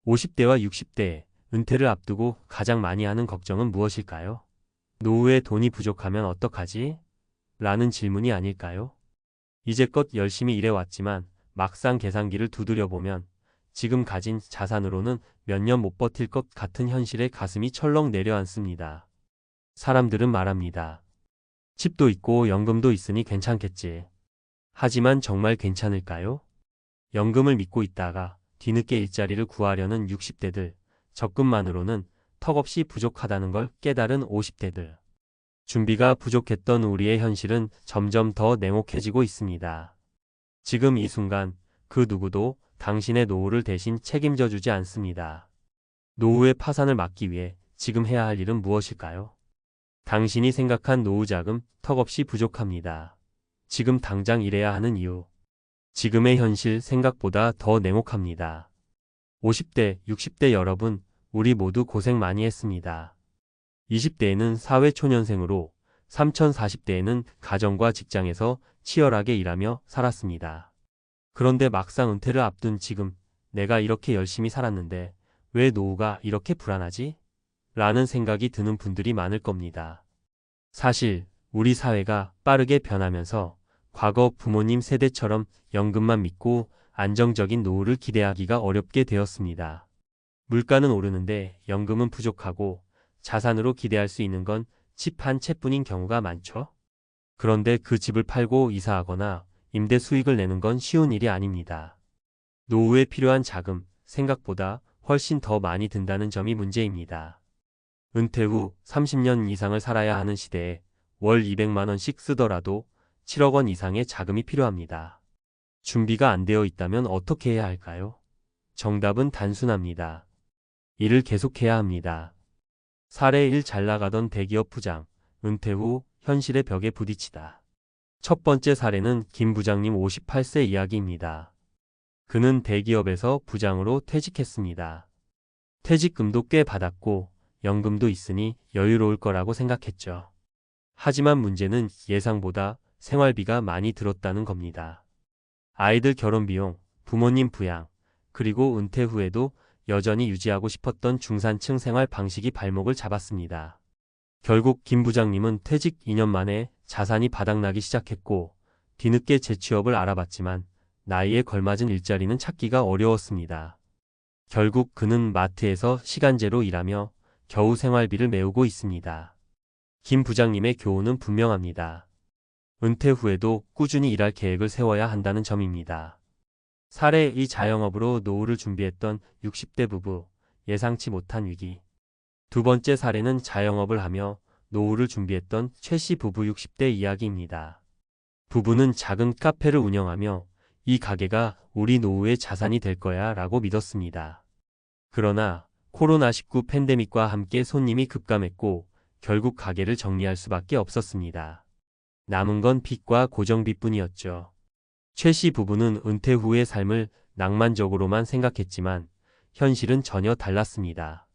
50대와 60대, 은퇴를 앞두고 가장 많이 하는 걱정은 무엇일까요? 노후에 돈이 부족하면 어떡하지? 라는 질문이 아닐까요? 이제껏 열심히 일해왔지만 막상 계산기를 두드려보면 지금 가진 자산으로는 몇 년 못 버틸 것 같은 현실에 가슴이 철렁 내려앉습니다. 사람들은 말합니다. 집도 있고 연금도 있으니 괜찮겠지. 하지만 정말 괜찮을까요? 연금을 믿고 있다가 뒤늦게 일자리를 구하려는 60대들, 적금만으로는 턱없이 부족하다는 걸 깨달은 50대들. 준비가 부족했던 우리의 현실은 점점 더 냉혹해지고 있습니다. 지금 이 순간 그 누구도 당신의 노후를 대신 책임져 주지 않습니다. 노후의 파산을 막기 위해 지금 해야 할 일은 무엇일까요? 당신이 생각한 노후 자금 턱없이 부족합니다. 지금 당장 일해야 하는 이유. 지금의 현실 생각보다 더 냉혹합니다. 50대, 60대 여러분, 우리 모두 고생 많이 했습니다. 20대에는 사회초년생으로, 3040대에는 가정과 직장에서 치열하게 일하며 살았습니다. 그런데 막상 은퇴를 앞둔 지금 내가 이렇게 열심히 살았는데 왜 노후가 이렇게 불안하지? 라는 생각이 드는 분들이 많을 겁니다. 사실 우리 사회가 빠르게 변하면서 과거 부모님 세대처럼 연금만 믿고 안정적인 노후를 기대하기가 어렵게 되었습니다. 물가는 오르는데 연금은 부족하고 자산으로 기대할 수 있는 건 집 한 채뿐인 경우가 많죠. 그런데 그 집을 팔고 이사하거나 임대 수익을 내는 건 쉬운 일이 아닙니다. 노후에 필요한 자금, 생각보다 훨씬 더 많이 든다는 점이 문제입니다. 은퇴 후 30년 이상을 살아야 하는 시대에 월 200만 원씩 쓰더라도 7억 원 이상의 자금이 필요합니다. 준비가 안 되어 있다면 어떻게 해야 할까요? 정답은 단순합니다. 일을 계속해야 합니다. 사례 1 잘 나가던 대기업 부장, 은퇴 후 현실의 벽에 부딪히다. 첫 번째 사례는 김 부장님 58세 이야기입니다. 그는 대기업에서 부장으로 퇴직했습니다. 퇴직금도 꽤 받았고 연금도 있으니 여유로울 거라고 생각했죠. 하지만 문제는 예상보다 생활비가 많이 들었다는 겁니다. 아이들 결혼 비용, 부모님 부양, 그리고 은퇴 후에도 여전히 유지하고 싶었던 중산층 생활 방식이 발목을 잡았습니다. 결국 김 부장님은 퇴직 2년 만에 자산이 바닥나기 시작했고 뒤늦게 재취업을 알아봤지만 나이에 걸맞은 일자리는 찾기가 어려웠습니다. 결국 그는 마트에서 시간제로 일하며 겨우 생활비를 메우고 있습니다. 김 부장님의 교훈은 분명합니다. 은퇴 후에도 꾸준히 일할 계획을 세워야 한다는 점입니다. 사례 2 자영업으로 노후를 준비했던 60대 부부, 예상치 못한 위기. 두 번째 사례는 자영업을 하며 노후를 준비했던 최 씨 부부 60대 이야기입니다. 부부는 작은 카페를 운영하며 이 가게가 우리 노후의 자산이 될 거야 라고 믿었습니다. 그러나 코로나19 팬데믹과 함께 손님이 급감했고 결국 가게를 정리할 수밖에 없었습니다. 남은 건 빚과 고정빚뿐이었죠. 최 씨 부부는 은퇴 후의 삶을 낭만적으로만 생각했지만 현실은 전혀 달랐습니다.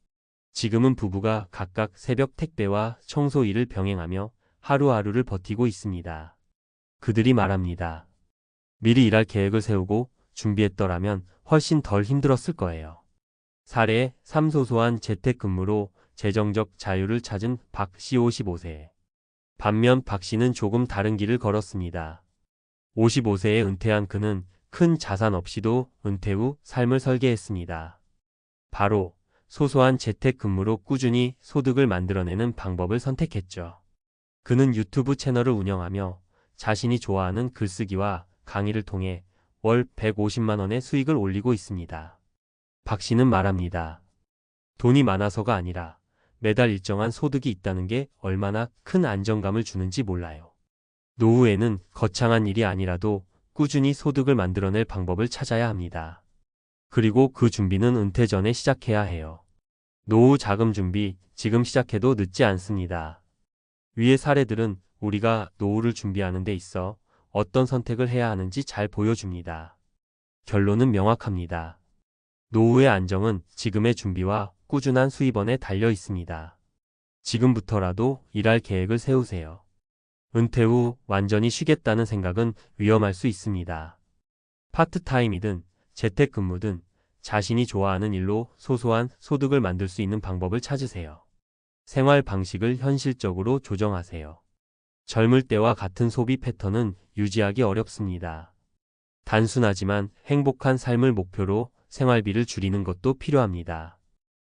지금은 부부가 각각 새벽 택배와 청소 일을 병행하며 하루하루를 버티고 있습니다. 그들이 말합니다. 미리 일할 계획을 세우고 준비했더라면 훨씬 덜 힘들었을 거예요. 사례 3 소소한 재택근무로 재정적 자유를 찾은 박 씨 55세. 반면 박 씨는 조금 다른 길을 걸었습니다. 55세에 은퇴한 그는 큰 자산 없이도 은퇴 후 삶을 설계했습니다. 바로 소소한 재택근무로 꾸준히 소득을 만들어내는 방법을 선택했죠. 그는 유튜브 채널을 운영하며 자신이 좋아하는 글쓰기와 강의를 통해 월 150만 원의 수익을 올리고 있습니다. 박 씨는 말합니다. 돈이 많아서가 아니라 매달 일정한 소득이 있다는 게 얼마나 큰 안정감을 주는지 몰라요. 노후에는 거창한 일이 아니라도 꾸준히 소득을 만들어낼 방법을 찾아야 합니다. 그리고 그 준비는 은퇴 전에 시작해야 해요. 노후 자금 준비 지금 시작해도 늦지 않습니다. 위의 사례들은 우리가 노후를 준비하는 데 있어 어떤 선택을 해야 하는지 잘 보여줍니다. 결론은 명확합니다. 노후의 안정은 지금의 준비와 꾸준한 수입원에 달려 있습니다. 지금부터라도 일할 계획을 세우세요. 은퇴 후 완전히 쉬겠다는 생각은 위험할 수 있습니다. 파트타임이든 재택근무든 자신이 좋아하는 일로 소소한 소득을 만들 수 있는 방법을 찾으세요. 생활 방식을 현실적으로 조정하세요. 젊을 때와 같은 소비 패턴은 유지하기 어렵습니다. 단순하지만 행복한 삶을 목표로 생활비를 줄이는 것도 필요합니다.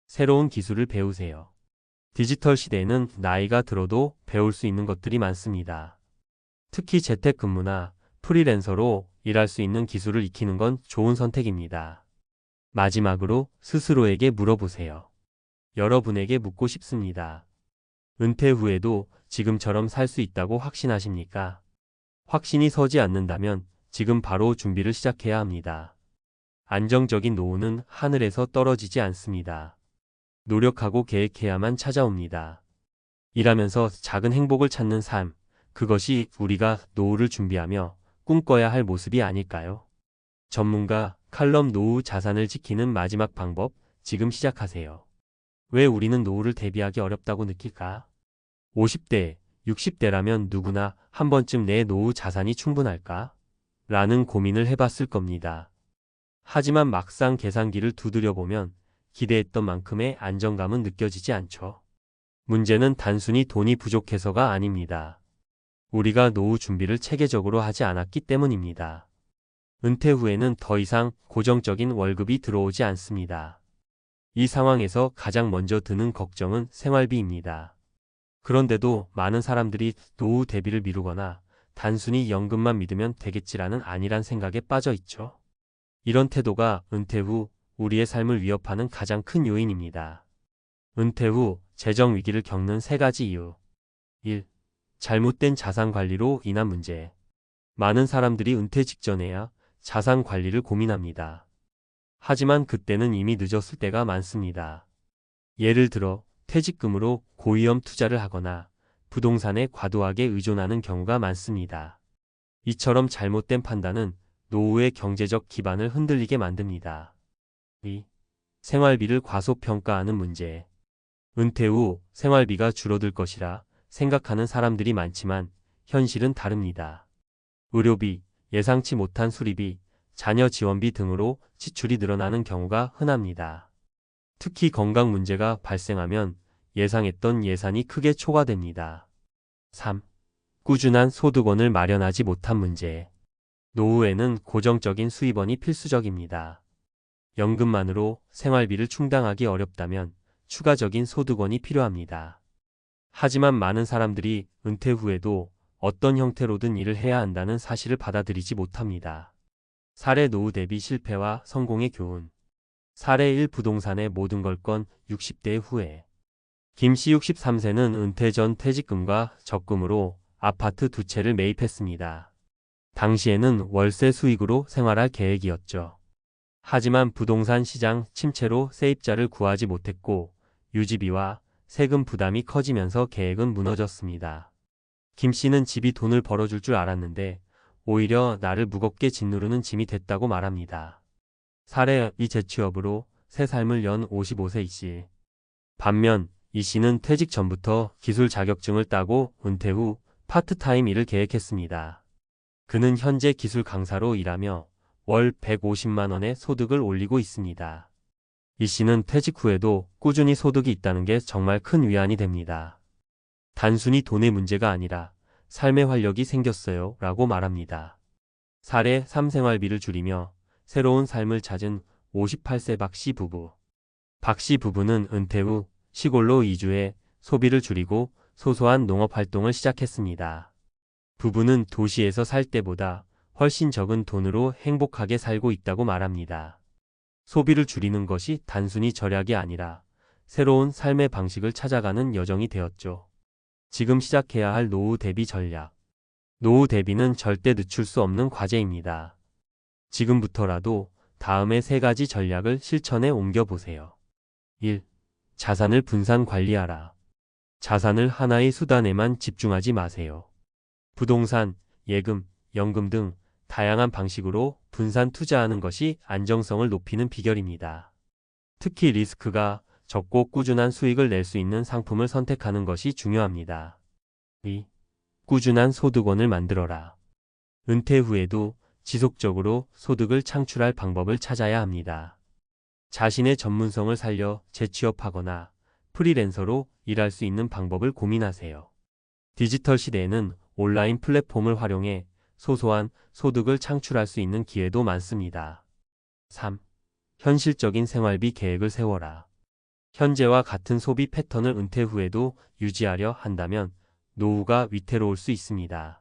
새로운 기술을 배우세요. 디지털 시대에는 나이가 들어도 배울 수 있는 것들이 많습니다. 특히 재택근무나 프리랜서로 일할 수 있는 기술을 익히는 건 좋은 선택입니다. 마지막으로 스스로에게 물어보세요. 여러분에게 묻고 싶습니다. 은퇴 후에도 지금처럼 살 수 있다고 확신하십니까? 확신이 서지 않는다면 지금 바로 준비를 시작해야 합니다. 안정적인 노후는 하늘에서 떨어지지 않습니다. 노력하고 계획해야만 찾아옵니다. 일하면서 작은 행복을 찾는 삶, 그것이 우리가 노후를 준비하며 꿈꿔야 할 모습이 아닐까요? 전문가 칼럼 노후 자산을 지키는 마지막 방법, 지금 시작하세요. 왜 우리는 노후를 대비하기 어렵다고 느낄까? 50대, 60대라면 누구나 한 번쯤 내 노후 자산이 충분할까? 라는 고민을 해봤을 겁니다. 하지만 막상 계산기를 두드려보면 기대했던 만큼의 안정감은 느껴지지 않죠. 문제는 단순히 돈이 부족해서가 아닙니다. 우리가 노후 준비를 체계적으로 하지 않았기 때문입니다. 은퇴 후에는 더 이상 고정적인 월급이 들어오지 않습니다. 이 상황에서 가장 먼저 드는 걱정은 생활비입니다. 그런데도 많은 사람들이 노후 대비를 미루거나 단순히 연금만 믿으면 되겠지라는 안일한 생각에 빠져 있죠. 이런 태도가 은퇴 후 우리의 삶을 위협하는 가장 큰 요인입니다. 은퇴 후 재정 위기를 겪는 3가지 이유. 1. 잘못된 자산 관리로 인한 문제. 많은 사람들이 은퇴 직전에야 자산 관리를 고민합니다. 하지만 그때는 이미 늦었을 때가 많습니다. 예를 들어 퇴직금으로 고위험 투자를 하거나 부동산에 과도하게 의존하는 경우가 많습니다. 이처럼 잘못된 판단은 노후의 경제적 기반을 흔들리게 만듭니다. 2. 생활비를 과소평가하는 문제. 은퇴 후 생활비가 줄어들 것이라 생각하는 사람들이 많지만 현실은 다릅니다. 의료비, 예상치 못한 수리비, 자녀 지원비 등으로 지출이 늘어나는 경우가 흔합니다. 특히 건강 문제가 발생하면 예상했던 예산이 크게 초과됩니다. 3. 꾸준한 소득원을 마련하지 못한 문제. 노후에는 고정적인 수입원이 필수적입니다. 연금만으로 생활비를 충당하기 어렵다면 추가적인 소득원이 필요합니다. 하지만 많은 사람들이 은퇴 후에도 어떤 형태로든 일을 해야 한다는 사실을 받아들이지 못합니다. 사례 노후 대비 실패와 성공의 교훈. 사례 1. 부동산의 모든 걸 건 60대 후에. 김씨 63세는 은퇴 전 퇴직금과 적금으로 아파트 2채를 매입했습니다. 당시에는 월세 수익으로 생활할 계획이었죠. 하지만 부동산 시장 침체로 세입자를 구하지 못했고 유지비와 세금 부담이 커지면서 계획은 무너졌습니다. 김 씨는 집이 돈을 벌어줄 줄 알았는데 오히려 나를 무겁게 짓누르는 짐이 됐다고 말합니다. 사례 2. 재취업으로 새 삶을 연 55세 이 씨. 반면 이 씨는 퇴직 전부터 기술 자격증을 따고 은퇴 후 파트타임 일을 계획했습니다. 그는 현재 기술 강사로 일하며 월 150만 원의 소득을 올리고 있습니다. 이 씨는 퇴직 후에도 꾸준히 소득이 있다는 게 정말 큰 위안이 됩니다. 단순히 돈의 문제가 아니라 삶의 활력이 생겼어요 라고 말합니다. 사례 3. 생활비를 줄이며 새로운 삶을 찾은 58세 박 씨 부부. 박 씨 부부는 은퇴 후 시골로 이주해 소비를 줄이고 소소한 농업활동을 시작했습니다. 부부는 도시에서 살 때보다 훨씬 적은 돈으로 행복하게 살고 있다고 말합니다. 소비를 줄이는 것이 단순히 절약이 아니라 새로운 삶의 방식을 찾아가는 여정이 되었죠. 지금 시작해야 할 노후 대비 전략. 노후 대비는 절대 늦출 수 없는 과제입니다. 지금부터라도 다음의 3가지 전략을 실천에 옮겨보세요. 1. 자산을 분산 관리하라. 자산을 하나의 수단에만 집중하지 마세요. 부동산, 예금, 연금 등 다양한 방식으로 분산 투자하는 것이 안정성을 높이는 비결입니다. 특히 리스크가 적고 꾸준한 수익을 낼 수 있는 상품을 선택하는 것이 중요합니다. 2. 꾸준한 소득원을 만들어라. 은퇴 후에도 지속적으로 소득을 창출할 방법을 찾아야 합니다. 자신의 전문성을 살려 재취업하거나 프리랜서로 일할 수 있는 방법을 고민하세요. 디지털 시대에는 온라인 플랫폼을 활용해 소소한 소득을 창출할 수 있는 기회도 많습니다. 3. 현실적인 생활비 계획을 세워라. 현재와 같은 소비 패턴을 은퇴 후에도 유지하려 한다면 노후가 위태로울 수 있습니다.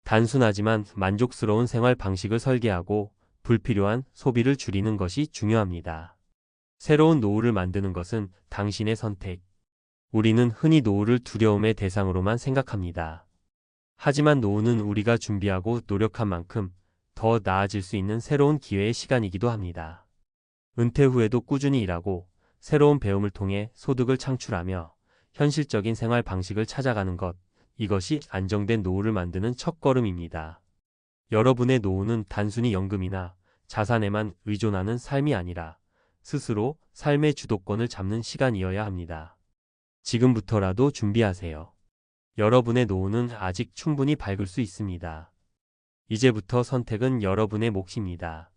단순하지만 만족스러운 생활 방식을 설계하고 불필요한 소비를 줄이는 것이 중요합니다. 새로운 노후를 만드는 것은 당신의 선택. 우리는 흔히 노후를 두려움의 대상으로만 생각합니다. 하지만 노후는 우리가 준비하고 노력한 만큼 더 나아질 수 있는 새로운 기회의 시간이기도 합니다. 은퇴 후에도 꾸준히 일하고 새로운 배움을 통해 소득을 창출하며 현실적인 생활 방식을 찾아가는 것, 이것이 안정된 노후를 만드는 첫걸음입니다. 여러분의 노후는 단순히 연금이나 자산에만 의존하는 삶이 아니라 스스로 삶의 주도권을 잡는 시간이어야 합니다. 지금부터라도 준비하세요. 여러분의 노후는 아직 충분히 밝을 수 있습니다. 이제부터 선택은 여러분의 몫입니다.